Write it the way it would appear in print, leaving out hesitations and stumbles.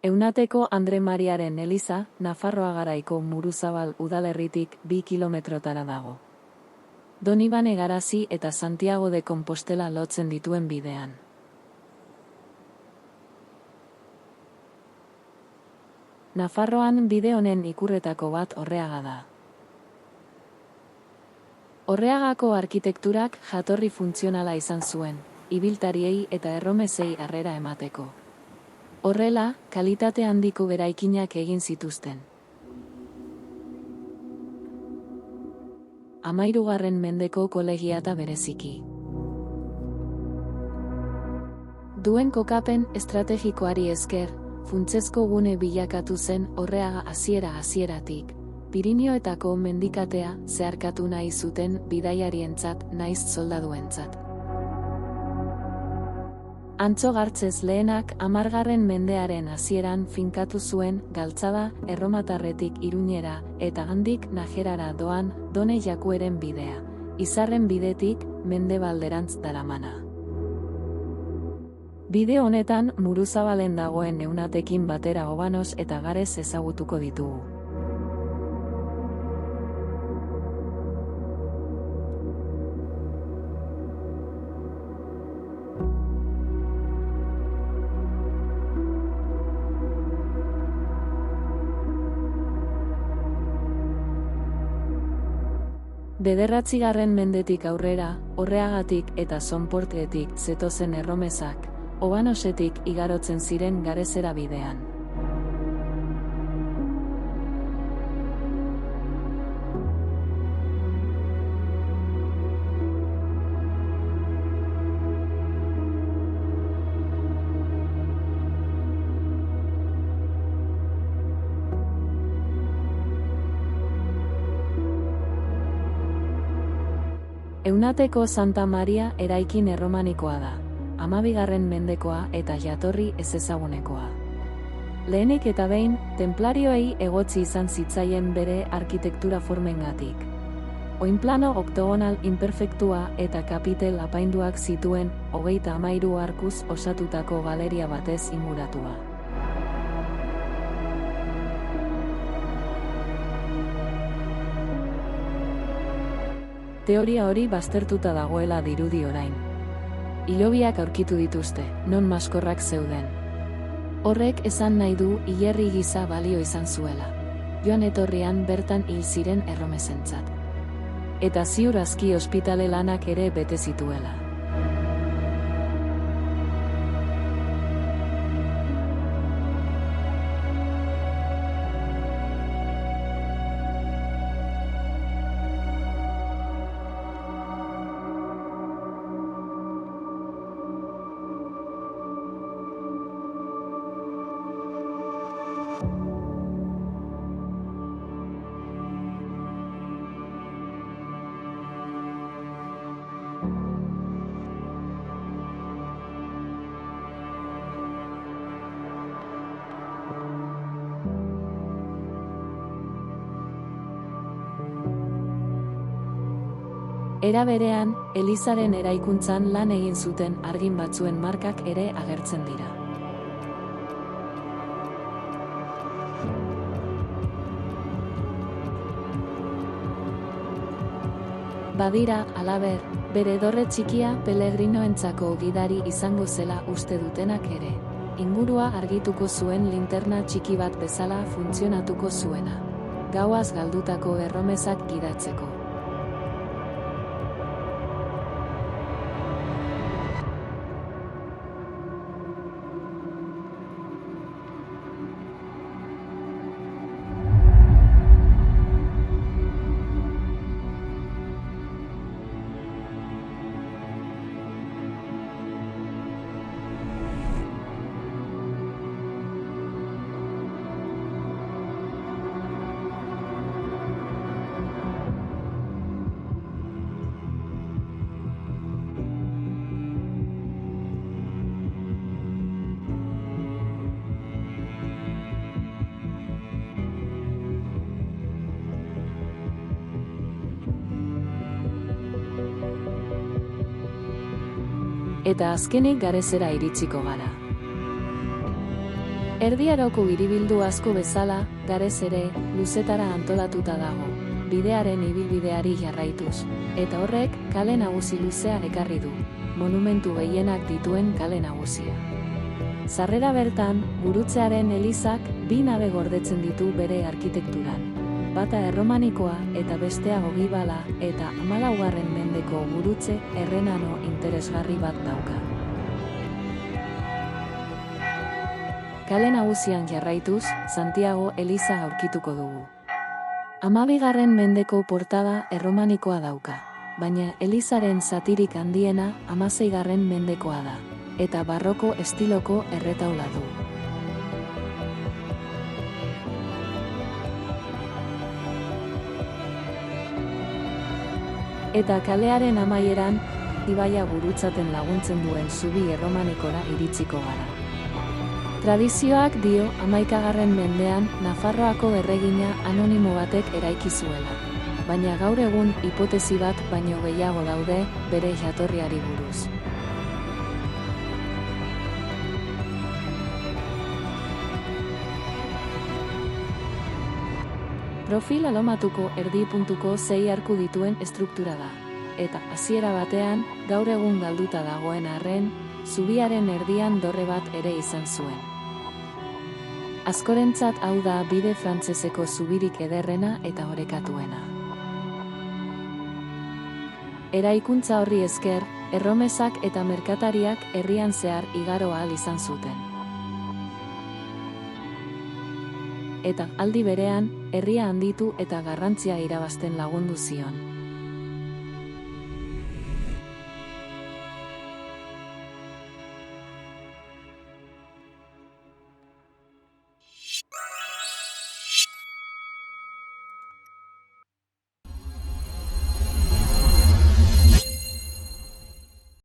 Eunateko Andre Mariaren eliza, Nafarroa Garaiko Muruzabal udalerritik 2 kilometrotara dago. Donibane Garazi eta Santiago de Compostela lotzen dituen bidean. Nafarroan bide honen ikurretako bat Orreaga da. Orreagako arkitekturak jatorri funtzionala izan zuen, ibiltariei eta erromesei harrera emateko. Horrela, kalitate handiko eraikinak egin zituzten. 13. mendeko kolegiata bereziki. Duen kokapen estrategikoari esker, funtsezko gune bilakatu zen Orreaga hasieratik, Pirinioetako mendikatea zeharkatu nahi zuten bidaiarientzat naiz soldaduentzat. Antso Gartzez lehenak 10. mendearen hasieran finkatu zuen Galtzada Erromatarretik Iruñera eta handik Najerara doan Done Jakueren bidea, Izarren bidetik mendebalderantz daramana. Bide honetan Muruzabalen dagoen Eunatekin batera Obanos eta Garez ezagutuko ditugu. Bederatzigarren mendetik aurrera, Orreagatik eta Sonporteetik zetozen erromesak, Obanosetik igarotzen ziren Garezera bidean. Eunateko Santa Maria eraikin erromanikoa da, 12. mendekoa eta jatorri ezezagunekoa. Lehenik eta behin, tenplarioei egotzi izan zitzaien bere arkitektura formengatik. Oinplano oktogonal inperfektua eta kapitel apainduak zituen 33 arkuz osatutako galeria batez inguratua. Teoria hori baztertuta dagoela dirudi orain. Hilobiak aurkitu dituzte, non maskorrak zeuden. Horrek esan nahi du hilerri gisa balio izan zuela. Joan etorrian bertan hil ziren erromesentzat. Eta ziur aski ospitale lanak ere bete zituela. Era berean, elizaren eraikuntzan lan egin zuten argin batzuen markak ere agertzen dira. Badira, halaber, bere dorre txikia pelegrinoentzako gidari izango zela uste dutenak ere. Ingurua argituko zuen linterna txiki bat bezala funtzionatuko zuena. Gauaz galdutako erromesak gidatzeko. Eta azkenik Garezera iritsiko gara. Erdi Aroko hiribildu asko bezala, Gares ere, luzetara antolatuta dago, bidearen ibilbideari jarraituz, eta horrek kale nagusi luzea ekarri du, monumentu gehienak dituen kale nagusia. Sarrera bertan, gurutzearen elizak bi nabe gordetzen ditu bere arkitekturan. Bata erromanikoa eta bestea ogibala eta 14. mendeko gurutze errenano interesgarri bat dauka. Kale nagusian jarraituz, Santiago Eliza aurkituko dugu. 12. mendeko portada erromanikoa dauka, baina Elizaren zatirik handiena 16. mendekoa da, eta barroko estiloko erretaula du. Eta kalearen amaieran, ibaia gurutzaten laguntzen duen zubi erromanikora iritsiko gara. Tradizioak dio 11. mendean Nafarroako erregina anonimo batek eraiki zuela, baina gaur egun hipotesi bat baino gehiago daude bere jatorriari buruz. Profil alomatuko erdi puntuko 6 arku dituen estruktura da, eta hasiera batean, gaur egun galduta dagoen arren, zubiaren erdian dorre bat ere izan zuen. Askorentzat hau da bide frantseseko zubirik ederrena eta orekatuena. Eraikuntza horri esker, erromesak eta merkatariak herrian zehar igaro ahal izan zuten. Eta aldi berean, herria handitu eta garrantzia irabazten lagundu zion.